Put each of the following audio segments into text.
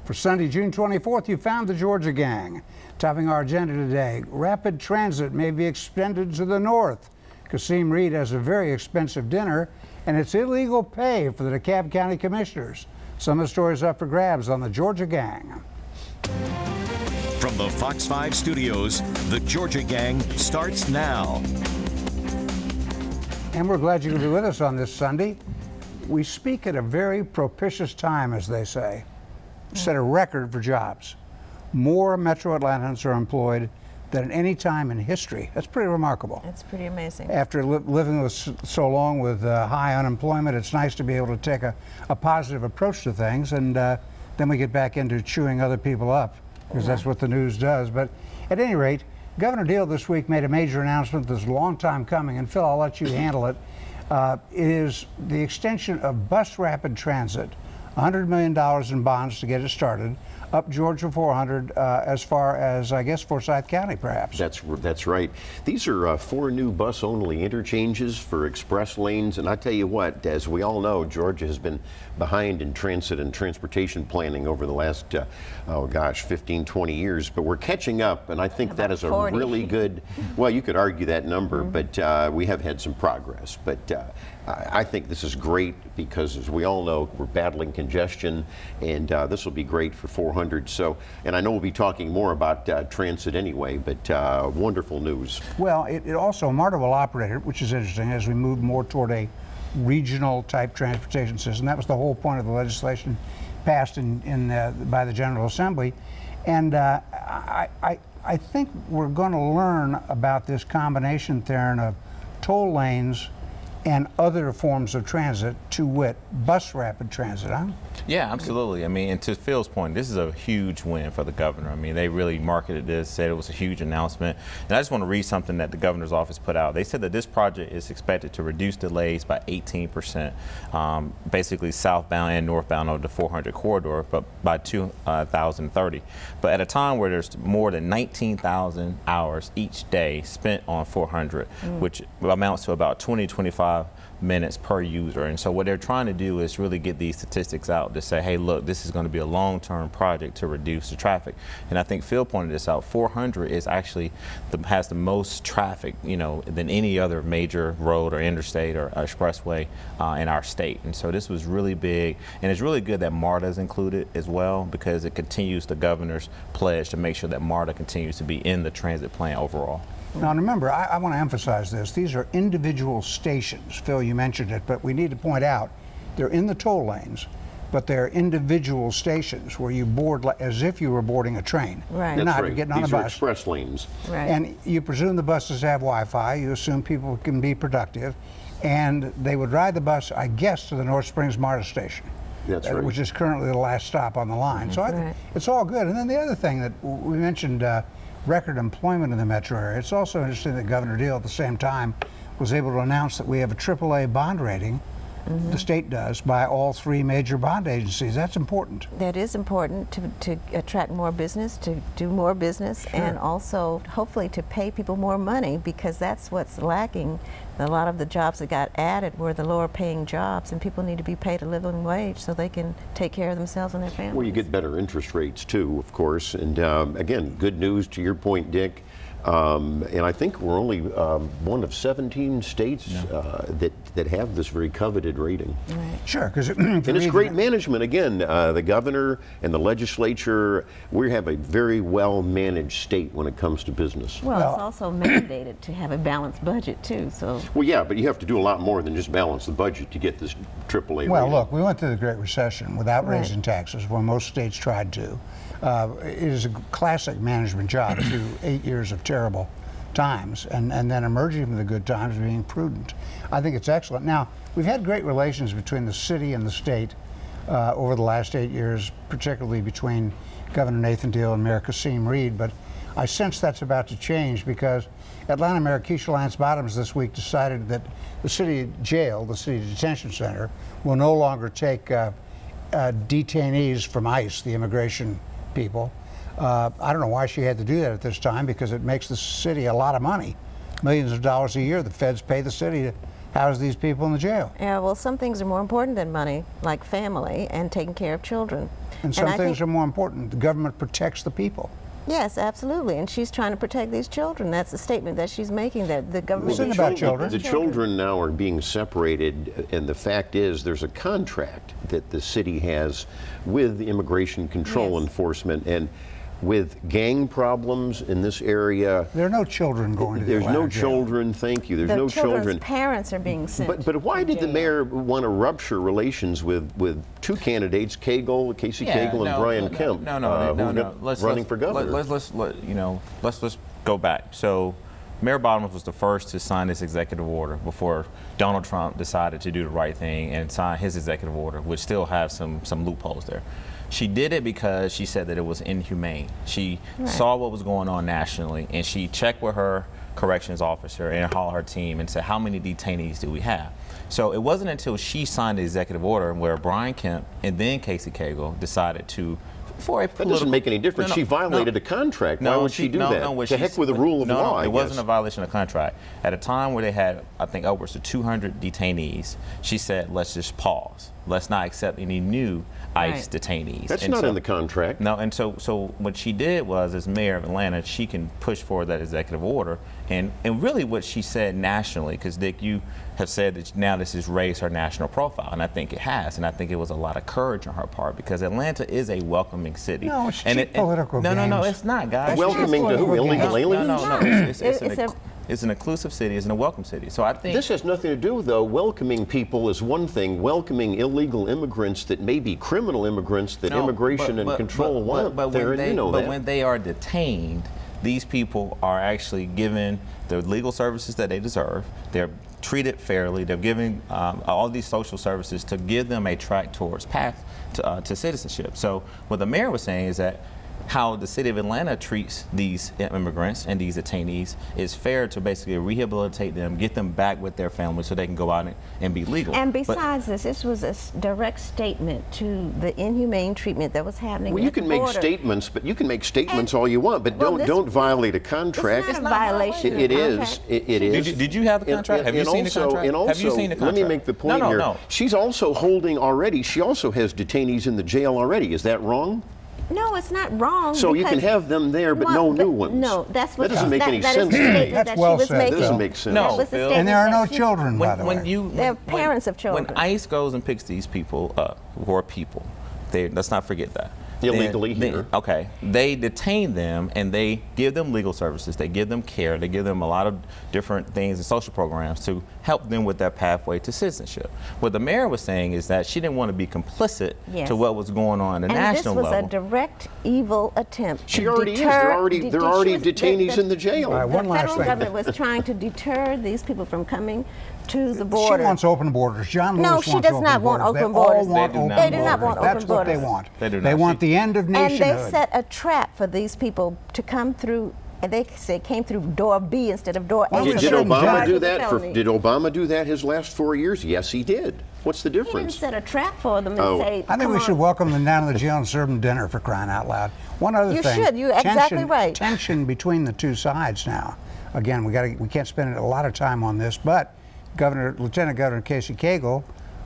For Sunday, June 24th, you found the Georgia Gang. Topping our agenda today, rapid transit may be extended to the north. Kasim Reed has a very expensive dinner, and it's illegal pay for the DeKalb County Commissioners. Some of the stories up for grabs on the Georgia Gang. From the Fox 5 studios, the Georgia Gang starts now. And we're glad you can be with us on this Sunday. We speak at a very propitious time, as they say. Set a record for jobs. More Metro Atlantans are employed than at any time in history. That's pretty remarkable. It's pretty amazing. After living with so long with high unemployment, it's nice to be able to take a positive approach to things, and then we get back into chewing other people up, because that's what the news does. But at any rate, Governor Deal this week made a major announcement that's a long time coming, and Phil, I'll let you handle it. It is the extension of bus rapid transit, $100 million in bonds to get it started, up Georgia 400 as far as, I guess, Forsyth County, perhaps. That's right. These are 4 new bus-only interchanges for express lanes, and I tell you what, as we all know, Georgia has been behind in transit and transportation planning over the last, 15, 20 years, but we're catching up, and I think that is a 40. really good, well, you could argue that number, but we have had some progress. But I think this is great because, as we all know, we're battling congestion, and this will be great for 400. So, and I know we'll be talking more about transit anyway, but wonderful news. Well, it also, MARTA will operate it, which is interesting, as we move more toward a regional type transportation system. That was the whole point of the legislation passed by the General Assembly. And I think we're going to learn about this combination, Theron, of toll lanes and other forms of transit, to wit, bus rapid transit, huh? Yeah, absolutely. I mean, and to Phil's point, this is a huge win for the governor. I mean, they really marketed this, said it was a huge announcement. And I just want to read something that the governor's office put out. They said that this project is expected to reduce delays by 18%, basically southbound and northbound of the 400 corridor, but by 2030. But at a time where there's more than 19,000 hours each day spent on 400, which amounts to about 25 minutes per user. And so what they're trying to do is really get these statistics out to say, hey, look, this is going to be a long-term project to reduce the traffic. And I think Phil pointed this out. 400 is actually has the most traffic, you know, than any other major road or interstate or expressway in our state. And so this was really big, and it's really good that MARTA is included as well, because it continues the governor's pledge to make sure that MARTA continues to be in the transit plan overall. Now remember, I want to emphasize this. These are individual stations. Phil, you mentioned it, but we need to point out they're in the toll lanes, but they're individual stations where you board as if you were boarding a train. Right. You're That's not right. getting on These a are bus. express lanes. Right. And you presume the buses have Wi-Fi. You assume people can be productive. And they would ride the bus, I guess, to the North Springs MARTA station. That's right. Which is currently the last stop on the line. So I think it's all good. And then the other thing that we mentioned, record employment in the metro area. It's also interesting that Governor Deal at the same time was able to announce that we have a AAA bond rating, the state does, by all 3 major bond agencies. That's important. That is important to attract more business, to do more business, and also hopefully to pay people more money, because that's what's lacking. A lot of the jobs that got added were the lower paying jobs, and people need to be paid a living wage so they can take care of themselves and their families. Well, you get better interest rates too, of course. And again, good news to your point, Dick. And I think we're only one of 17 states that have this very coveted rating. Right. Sure, because and it's great management. Again, the governor and the legislature, we have a very well managed state when it comes to business. Well, it's also mandated to have a balanced budget too. So. Well, yeah, but you have to do a lot more than just balance the budget to get this AAA well, rating. look, we went through the Great Recession without raising taxes, where most states tried to. It is a classic management job through 8 years of terrible times, and then emerging from the good times, being prudent. I think it's excellent. Now, we've had great relations between the city and the state over the last 8 years, particularly between Governor Nathan Deal and Mayor Kasim Reed, but I sense that's about to change, because Atlanta Mayor Keisha Lance Bottoms this week decided that the city jail, the city detention center, will no longer take detainees from ICE, the immigration people. I don't know why she had to do that at this time, because it makes the city a lot of money, millions of dollars a year. The feds pay the city to house these people in the jail. Yeah, well, some things are more important than money, like family and taking care of children. And some I things think, are more important. The government protects the people. yes, absolutely, and she's trying to protect these children. That's the statement that she's making, that the government... This isn't about children. The children now are being separated, and the fact is there's a contract that the city has with the immigration control Yes. enforcement, and with gang problems in this area, There are no children going to the there's no Atlanta jail. children, thank you, there's no children's children. parents are being sent But why to did the jail. mayor want to rupture relations with two candidates, Casey Cagle and Brian Kemp, who's running for governor? Let's go back. So, Mayor Bottoms was the first to sign this executive order before Donald Trump decided to do the right thing and sign his executive order, which still has some loopholes there. She did it because she said that it was inhumane. She saw what was going on nationally, and she checked with her corrections officer and her team and said, how many detainees do we have? So it wasn't until she signed the executive order where Brian Kemp and then Casey Cagle decided to, for a political... That doesn't make any difference. She violated a contract. Why would she do that? To heck with the rule of law, I it guess. wasn't a violation of contract. At a time where they had, I think, upwards of 200 detainees, she said, let's just pause. Let's not accept any new ICE detainees. That's not in the contract. No, and so what she did was, as mayor of Atlanta, she can push forward that executive order, and really what she said nationally, because Dick, you have said that now this has raised her national profile, and I think it has, and I think it was a lot of courage on her part, because Atlanta is a welcoming city. No, it's cheap political No, games. it's not, guys. Welcoming to who? Illegal aliens? No. It's an inclusive city, it's a welcome city. So I think this has nothing to do, though. Welcoming people is one thing. Welcoming illegal immigrants that may be criminal immigrants that immigration and control want. But when they are detained, these people are actually given the legal services that they deserve. They're treated fairly. They're given all these social services to give them a track towards path to citizenship. So what the mayor was saying is that how the city of Atlanta treats these immigrants and these detainees is fair to basically rehabilitate them, get them back with their families so they can go out and be legal. And besides this was a direct statement to the inhumane treatment that was happening. Well, you can make statements, but you can make statements all you want, but don't violate a contract. It's not a violation. It is. It is. Did you have the contract? Have you seen the contract? And also, have you seen the contract? let me make the point here. No. She's also holding already. She also has detainees in the jail already. Is that wrong? No, it's not wrong. So you can have them there, but no new ones. No, that's what that doesn't make any that sense is the to me. statement That's that well she was said, making. That doesn't make sense. No, That was the Phil. statement And there are that no she- children, by the way. They're parents of children. When ICE goes and picks these people up, who are people, let's not forget that. Illegally here. Okay. They detain them and they give them legal services. They give them care. They give them a lot of different things and social programs to help them with their pathway to citizenship. What the mayor was saying is that she didn't want to be complicit Yes. to what was going on at the national level. And this was a direct evil attempt She to already deter, is. There are already detainees in the jail. All right, one the last federal thing. government was trying to deter these people from coming to the She border. wants open borders. John Lewis No, wants she does open not want borders. open They all borders. want They do open not. They do not want borders. That's open what they borders. want. They do They not. want the end of And nationhood. they set a trap for these people to come through, and they say came through door B instead of door A. Well, so Did Did they were Obama charged do with that? felony. Did Obama do that his last 4 years? Yes, he did. What's the He didn't difference? set a trap for them and Oh. say, I think "Come we on." should welcome them down to the jail and serve them dinner, for crying out loud. One other You thing. should. You're exactly right. Tension between the two sides now. Again, we can't spend a lot of time on this, but Lieutenant Governor Casey Cagle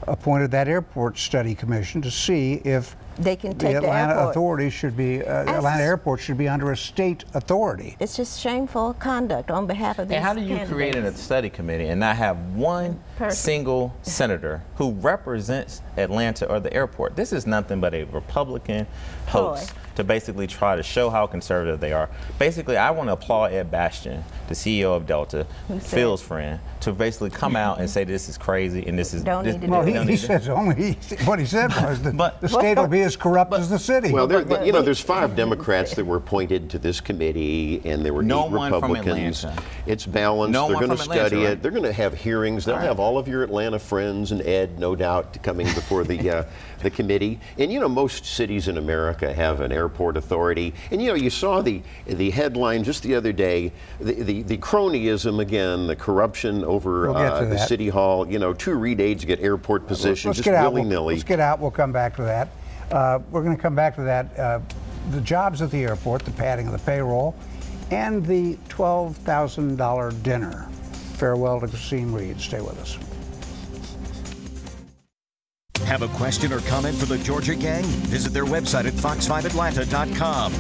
appointed that airport study commission to see if They can the take the Atlanta airport. authority should be Atlanta Airport should be under a state authority. It's just shameful conduct on behalf of these And how do you create a study committee and not have one Person. single senator who represents Atlanta or the airport? This is nothing but a Republican hoax to basically try to show how conservative they are. Basically, I want to applaud Ed Bastian, the CEO of Delta, Phil's friend, to basically come out and say this is crazy and this is... Don't need to do Well, it. he says only what he said was that But- the state will be as corrupt as the city. Well, there's 5 Democrats that were appointed to this committee, and there were No 8 one from Republicans. Atlanta. It's balanced. No They're one going to from Atlanta, study right? it. They're going to have hearings. They'll have all of your Atlanta friends and Ed, no doubt, coming before the committee. And most cities in America have an airport authority. And you saw the headline just the other day, the cronyism again, the corruption over We'll get to the that. city hall. 2 Reed aides get airport positions just willy-nilly. Let's get out. We'll come back to that. We're going to come back to that. The jobs at the airport, the padding of the payroll, and the $12,000 dinner. Farewell to Kasim Reed. Stay with us. Have a question or comment for the Georgia Gang? Visit their website at fox5atlanta.com.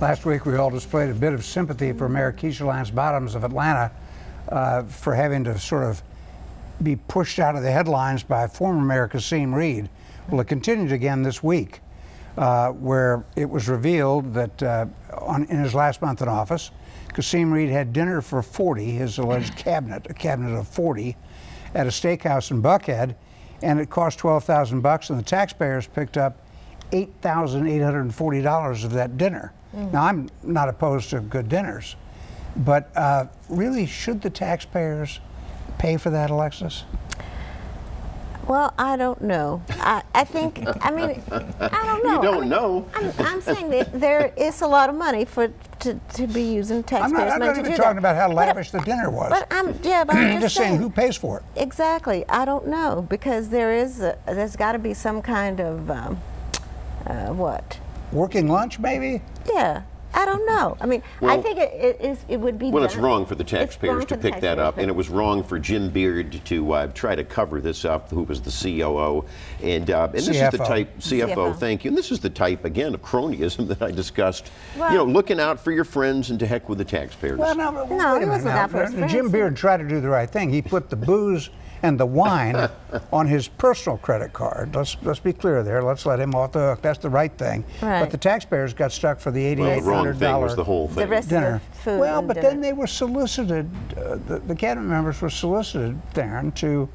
Last week, we all displayed a bit of sympathy for Mayor Keisha Lance Bottoms of Atlanta for having to sort of be pushed out of the headlines by former Mayor Kasim Reed. Well, it continued again this week, where it was revealed that in his last month in office, Kasim Reed had dinner for 40, his alleged cabinet, a cabinet of 40, at a steakhouse in Buckhead, and it cost $12,000, and the taxpayers picked up $8,840 of that dinner. Now, I'm not opposed to good dinners, but really, should the taxpayers pay for that, Alexis? Well, I don't know. I think, I mean, I don't know. You don't know. I'm saying that there is a lot of money to be using taxpayers' money to do that. I'm not even talking about how lavish the dinner was. But I'm just saying who pays for it. Exactly. I don't know, because there's got to be some kind of what? Working lunch, maybe? Yeah. I don't know. I mean, Well, I think it would be. Well, done. it's wrong for the taxpayers to pick that up, and it was wrong for Jim Beard to try to cover this up, who was the COO. And this is the type, CFO, thank you. And this is the type, again, of cronyism that I discussed. Well, you know, looking out for your friends and to heck with the taxpayers. Well, no, he wasn't out for his friends. Jim Beard tried to do the right thing. He put the booze and the wine on his personal credit card. Let's be clear there. Let's let him off the hook. That's the right thing. Right. But the taxpayers got stuck for the $8,800 Well, the wrong thing was the whole thing. The rest dinner. of the food. Well, but dinner. then they were solicited. The cabinet members were solicited, Theron, to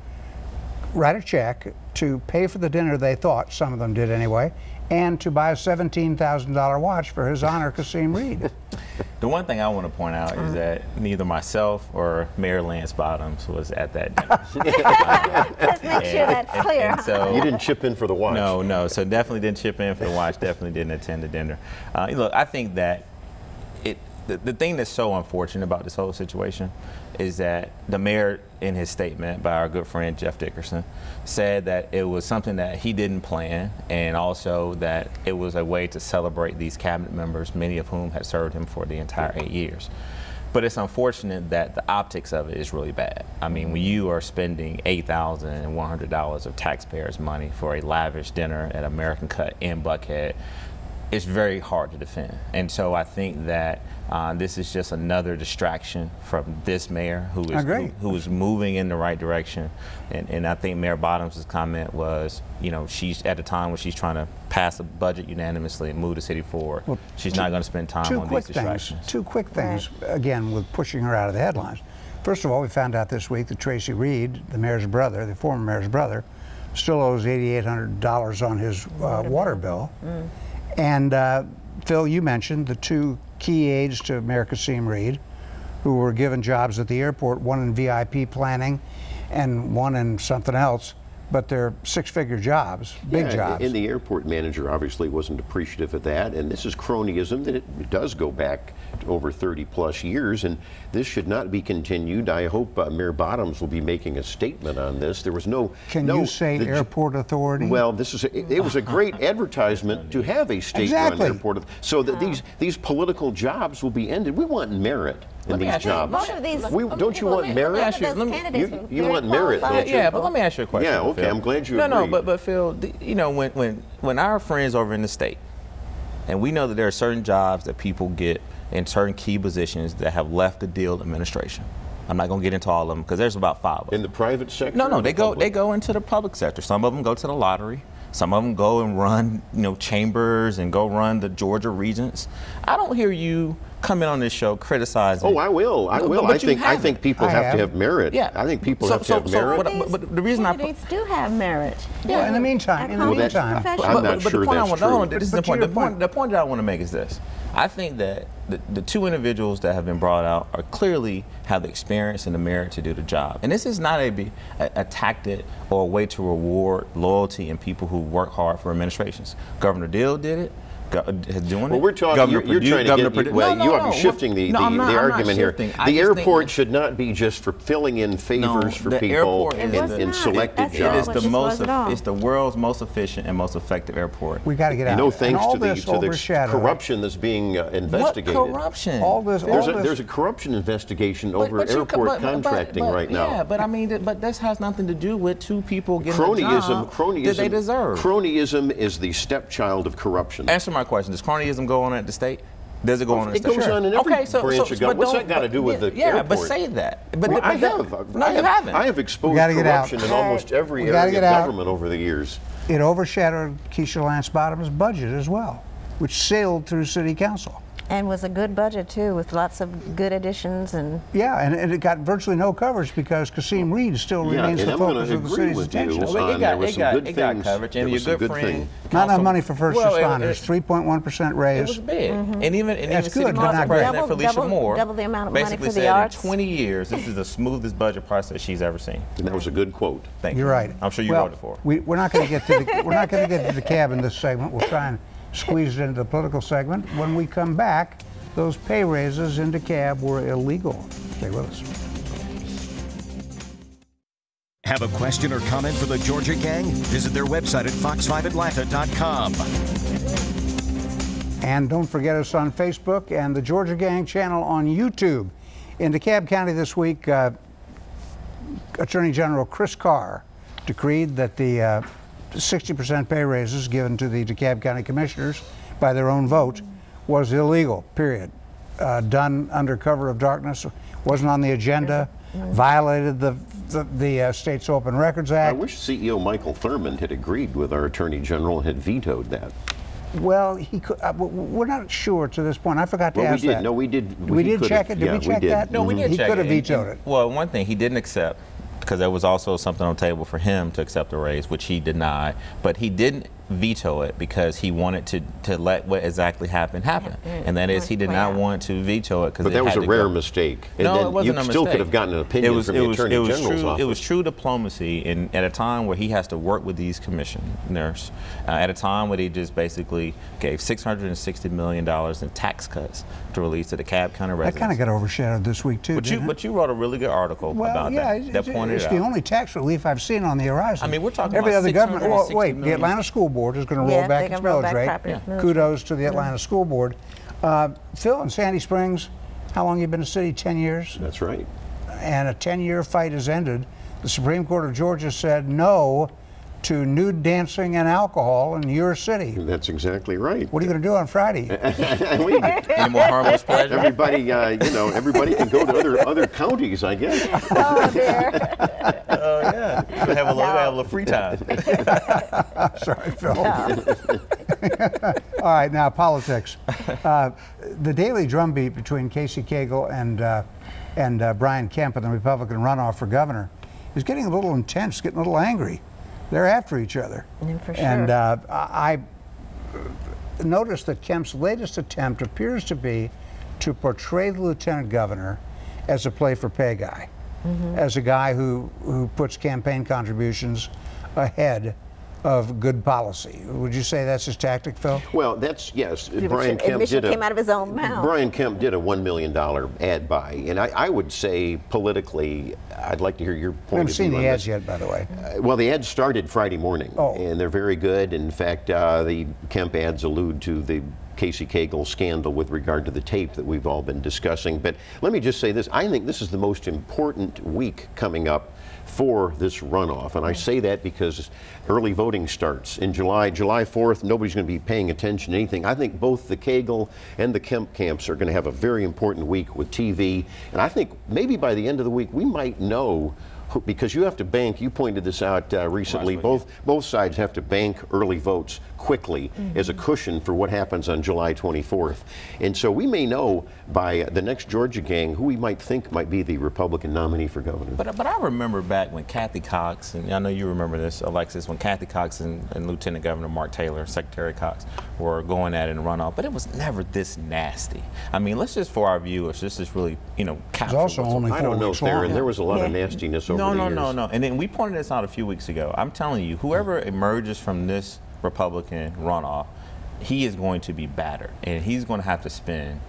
write a check to pay for the dinner. They thought, some of them did anyway, and to buy a $17,000 watch for His Honor Kasim Reed. The one thing I want to point out is that neither myself or Mayor Lance Bottoms was at that dinner. Let's make sure that's clear. And so, You didn't chip in for the watch. No. So definitely didn't chip in for the watch. Definitely didn't attend the dinner. Look, I think that the thing that's so unfortunate about this whole situation is that the mayor, in his statement by our good friend Jeff Dickerson, said that it was something that he didn't plan, and also that it was a way to celebrate these cabinet members, many of whom had served him for the entire 8 years. But it's unfortunate that the optics of it is really bad. I mean, when you are spending $8,100 of taxpayers' money for a lavish dinner at American Cut in Buckhead, it's very hard to defend. And so I think that this is just another distraction from this mayor who is moving in the right direction. And I think Mayor Bottoms' comment was, you know, she's at a time when she's trying to pass a budget unanimously and move the city forward. Well, she's not going to spend time on these distractions. Two quick things, again, with pushing her out of the headlines. First of all, we found out this week that Tracy Reed, the mayor's brother, the former mayor's brother, still owes $8,800 on his water bill. And Phil, you mentioned the two key aides to Mayor Kasim Reed, who were given jobs at the airport, one in VIP planning and one in something else, but they're six-figure jobs, big jobs. And the airport manager obviously wasn't appreciative of that, and this is cronyism that it does go back to over 30-plus years, and this should not be continued. I hope Mayor Bottoms will be making a statement on this. There was no... Can you say airport authority? Well, it was a great advertisement to have a state-run airport. So that these political jobs will be ended. We want merit in these jobs. Don't you want merit? You want merit, don't you? Yeah, but let me ask you a question. Yeah, okay, Phil. I'm glad you agree. No, but Phil, you know, when our friends over in the state, and we know that there are certain jobs that people get in certain key positions that have left the Deal administration. I'm not going to get into all of them because there's about 5 of them. In the private sector? No, they go into the public sector. Some of them go to the lottery. Some of them go and run, you know, chambers and go run the Georgia Regents. I don't hear you coming on this show criticizing. Oh, I will. I think people have to have merit. Yeah. I think people have to have merit. But the reason candidates do have merit. Yeah. Well, in the meantime, I'm not sure that's true. The point that I want to make is this. I think that the two individuals that have been brought out are clearly have the experience and the merit to do the job. And this is not a tactic or a way to reward loyalty in people who work hard for administrations. Governor Deal did it. doing Well, we're talking. You're trying to get. Well, you are shifting the argument here. The airport should not be just for filling in favors for people in selected jobs. It is the most. It's the world's most efficient and most effective airport. We got to get out. No thanks to the corruption that's being investigated. What corruption? There's a corruption investigation over airport contracting right now. Yeah, but I mean, but this has nothing to do with two people getting a job that they deserve. Cronyism is the stepchild of corruption. Answer my question. Does cronyism go on at the state? Does it go on at the state? It goes on in every branch of government. What's that got to do with the airport? Yeah, but say that. But I haven't. I have exposed corruption in almost every area of government over the years. It overshadowed Keisha Lance Bottom's budget as well, which sailed through City Council. And was a good budget too, with lots of good additions and. Yeah, and it got virtually no coverage because Kasim Reed still remains the focus of the city's attention. It got coverage, and your good friend. Not enough money for first responders. 3.1% raise. It was big, and even City but Council President Felicia Moore double the amount of money basically for the said arts. in 20 years, this is the smoothest budget process she's ever seen. And that was a good quote. Thank you. You're right. I'm sure you wrote it for her. We're not going to get to the DeKalb in this segment. We'll try and squeeze it into the political segment. When we come back, those pay raises in DeKalb were illegal. Stay with us. Have a question or comment for the Georgia Gang? Visit their website at fox5atlanta.com. And don't forget us on Facebook and the Georgia Gang channel on YouTube. In DeKalb County this week, Attorney General Chris Carr decreed that the 60% pay raises given to the DeKalb County Commissioners by their own vote was illegal, period. Done under cover of darkness, wasn't on the agenda, violated the State's Open Records Act. I wish CEO Michael Thurmond had agreed with our Attorney General and had vetoed that. Well, he could, we're not sure to this point. I forgot to ask that. No, we did. We did check it? Did we check that? No, we did check it. He could have vetoed it. Well, one thing he didn't accept, because there was also something on the table for him to accept the raise, which he denied, but he didn't veto it because he wanted to let what exactly happened happen, and that is he did not want to veto it because. But that was a rare mistake. No, it wasn't a mistake. You still could have gotten an opinion from the Attorney General's office. It was true diplomacy, and at a time where he has to work with these commissioners, at a time where he just basically gave $660 million in tax cuts to release to the DeKalb County residents. That kind of got overshadowed this week too. But you wrote a really good article about that. That pointed it's it out. the only tax relief I've seen on the horizon. I mean, we're talking every about other government. Well, wait, the million. Atlanta School Board is going to roll back its millage rate. Kudos to the Atlanta School Board. Phil, in Sandy Springs, how long you been in the city? 10 years? That's right. And a 10-year fight has ended. The Supreme Court of Georgia said no to nude dancing and alcohol in your city. That's exactly right. What are you going to do on Friday? Any more harmless pleasure? Everybody, everybody can go to other counties, I guess. Oh dear. Oh yeah. We'll have a little free time. Sorry, Phil. All right, now politics. The daily drumbeat between Casey Cagle and Brian Kemp in the Republican runoff for governor is getting a little intense, getting a little angry. They're after each other. Yeah, for sure. And I noticed that Kemp's latest attempt appears to be to portray the lieutenant governor as a play-for-pay guy, as a guy who puts campaign contributions ahead of good policy. Would you say that's his tactic, Phil? Well, yes. Brian Kemp came out of his own mouth. Brian Kemp did a $1 million ad buy, and I would say politically, I'd like to hear your point of view. I haven't seen the ads yet, by the way. Well, the ads started Friday morning, and they're very good. In fact, the Kemp ads allude to the Casey Cagle scandal with regard to the tape that we've all been discussing. But let me just say this. I think this is the most important week coming up for this runoff. And I say that because early voting starts in July 4th. Nobody's going to be paying attention to anything. I think both the Cagle and the Kemp camps are going to have a very important week with TV. And I think maybe by the end of the week, we might know, because you have to bank, you pointed this out recently, both sides have to bank early votes quickly as a cushion for what happens on July 24th. And so we may know by the next Georgia Gang who we might think might be the Republican nominee for governor. But I remember back when Kathy Cox, and I know you remember this, Alexis, when Kathy Cox and Lieutenant Governor Mark Taylor, Secretary Cox, were going at it in runoff, but it was never this nasty. I mean, let's just, for our viewers, just really, capture. It's also only 4 I don't know, weeks long. there was a lot of nastiness over the years. No. And then we pointed this out a few weeks ago. I'm telling you, whoever emerges from this Republican runoff he is going to be battered, and he's going to have to spend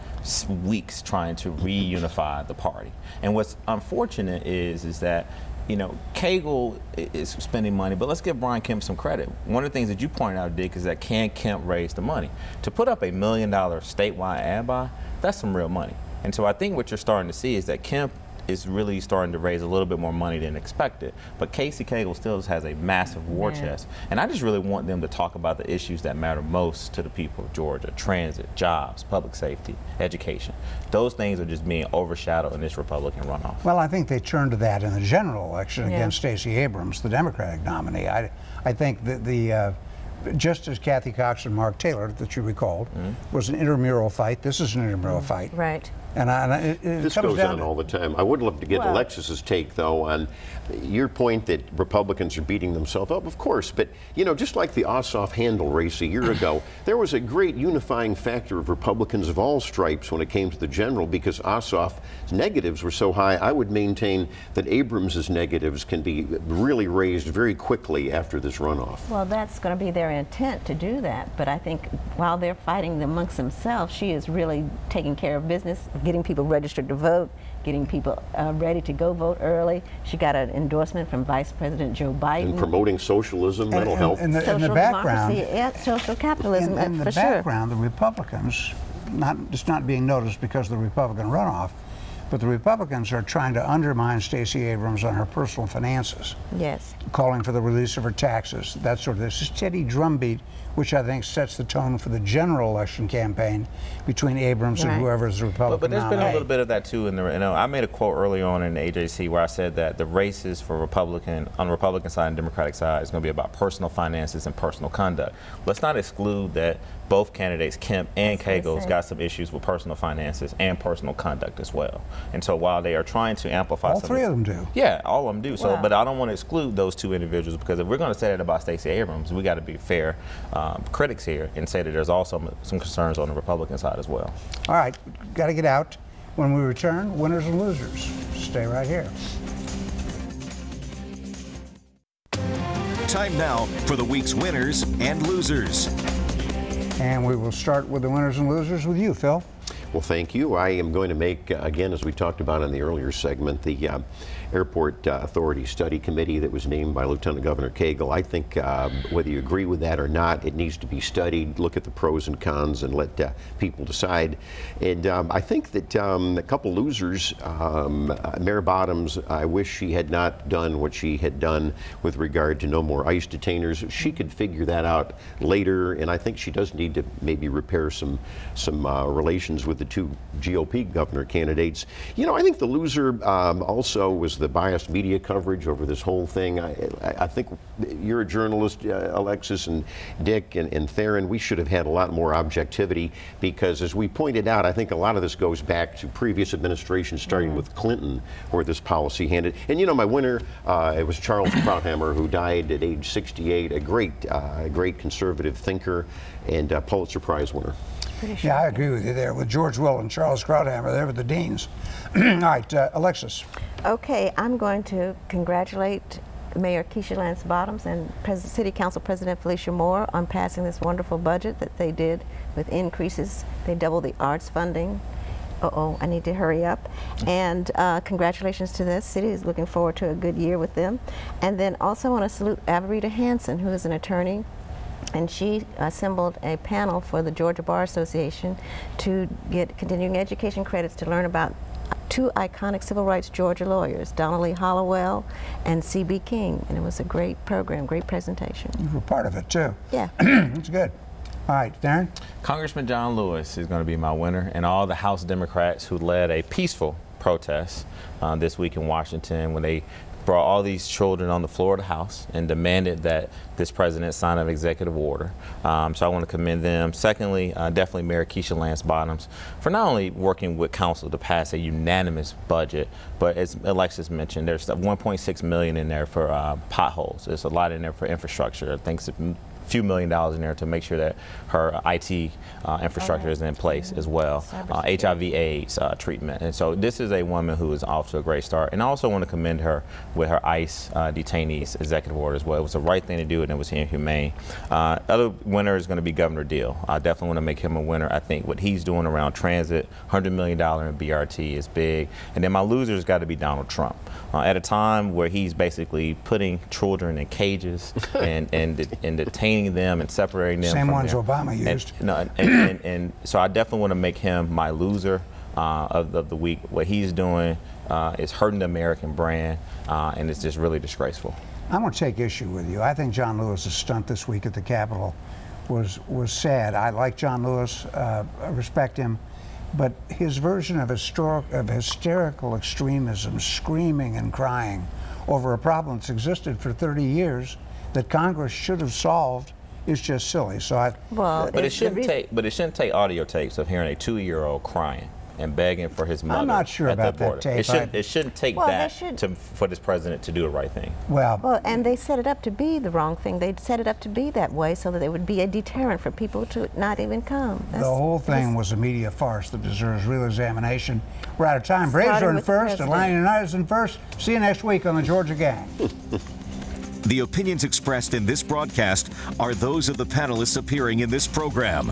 weeks trying to reunify the party. And what's unfortunate is that, you know, Cagle is spending money, but let's give Brian Kemp some credit. One of the things that you pointed out, Dick, is that can Kemp raise the money? To put up $1 million statewide ad buy, that's some real money. And so I think what you're starting to see is that Kemp is really starting to raise a little bit more money than expected. But Casey Cagle still has a massive war chest. And I just really want them to talk about the issues that matter most to the people of Georgia: transit, jobs, public safety, education. Those things are just being overshadowed in this Republican runoff. Well, I think they turned to that in the general election against Stacey Abrams, the Democratic nominee. I think that just as Kathy Cox and Mark Taylor, that you recalled, was an intramural fight, this is an intramural fight. Right. And this goes on all the time. I would love to get Alexis's take, though, on your point that Republicans are beating themselves up. Of course, but, you know, just like the Ossoff Handel race a year ago, there was a great unifying factor of Republicans of all stripes when it came to the general, because Ossoff's negatives were so high. I would maintain that Abrams's negatives can be really raised very quickly after this runoff. Well, that's going to be their intent to do that. But I think while they're fighting amongst themselves, she is really taking care of business, getting people registered to vote, getting people ready to go vote early. She got an endorsement from Vice President Joe Biden. And promoting socialism, mental health. In the background, social capitalism, in the background, the Republicans, it's not being noticed because of the Republican runoff, but the Republicans are trying to undermine Stacey Abrams on her personal finances. Yes. Calling for the release of her taxes, that sort of this steady drumbeat, which I think sets the tone for the general election campaign between Abrams and whoever is the Republican But there's nominee. been a little bit of that too. I made a quote early on in the AJC where I said that the races for Republican, on the Republican side and Democratic side, is going to be about personal finances and personal conduct. Let's not exclude that both candidates, Kemp and Cagle's, got some issues with personal finances and personal conduct as well. And so while they are trying to amplify all three of them do. Yeah, all of them do. So, but I don't want to exclude those two individuals, because if we're going to say that about Stacey Abrams, we got to be fair critics here and say that there's also some concerns on the Republican side as well. All right, got to get out. When we return, winners and losers. Stay right here. Time now for the week's winners and losers. And we will start with the winners and losers with you, Phil. Well, thank you. I am going to make, again, as we talked about in the earlier segment, the Airport Authority Study Committee that was named by Lieutenant Governor Cagle. I think whether you agree with that or not, it needs to be studied, look at the pros and cons, and let people decide. And I think that a couple losers, Mayor Bottoms, I wish she had not done what she had done with regard to no more ICE detainers. She could figure that out later, and I think she does need to maybe repair some relations with the two GOP governor candidates. You know, I think the loser also was the biased media coverage over this whole thing. I think you're a journalist, Alexis and Dick and Theron. We should have had a lot more objectivity, because as we pointed out, I think a lot of this goes back to previous administrations, starting with Clinton, where this policy handed. And you know, my winner, it was Charles Krauthammer, who died at age 68, a great conservative thinker and Pulitzer Prize winner. Yeah, I agree with you there. With George Will and Charles Krauthammer, they were the deans. All right, Alexis. Okay, I'm going to congratulate Mayor Keisha Lance Bottoms and City Council President Felicia Moore on passing this wonderful budget that they did with increases. They doubled the arts funding. I need to hurry up. And congratulations to this city. Is looking forward to a good year with them. And then also want to salute Averita Hansen, who is an attorney. And she assembled a panel for the Georgia Bar Association to get continuing education credits to learn about two iconic civil rights Georgia lawyers, Donnelly Hollowell and C.B. King. And it was a great program, great presentation. You were part of it, too. Yeah. It's good. All right, Theron? Congressman John Lewis is going to be my winner, and all the House Democrats who led a peaceful protest this week in Washington when they brought all these children on the floor of the House and demanded that this president sign an executive order. So I want to commend them. Secondly, definitely Mayor Keisha Lance Bottoms for not only working with council to pass a unanimous budget, but as Alexis mentioned, there's $1.6 million in there for potholes. There's a lot in there for infrastructure. Things few $1 million in there to make sure that her IT infrastructure is in place as well. HIV/AIDS treatment. And so this is a woman who is off to a great start. And I also want to commend her with her ICE detainees executive order as well. It was the right thing to do, and it was inhumane. Other winner is going to be Governor Deal. I definitely want to make him a winner. I think what he's doing around transit, $100 million in BRT is big. And then my loser's got to be Donald Trump. At a time where he's basically putting children in cages and detaining them and separating them. Same from ones them. Obama used. And so I definitely want to make him my loser of the week. What he's doing is hurting the American brand, and it's just really disgraceful. I'm going to take issue with you. I think John Lewis's stunt this week at the Capitol was sad. I like John Lewis. I respect him. But his version of hysterical extremism, screaming and crying over a problem that's existed for 30 years that Congress should have solved, is just silly. So but it shouldn't take audio tapes of hearing a 2-year-old crying and begging for his mother. I'm not sure at about the that border. tape. It shouldn't take for this president to do the right thing. Well, and they set it up to be the wrong thing. They set it up to be that way so that it would be a deterrent for people to not even come. The whole thing was a media farce that deserves real examination. We're out of time. Braves are in first, Atlanta United is in first. See you next week on the Georgia Gang. The opinions expressed in this broadcast are those of the panelists appearing in this program.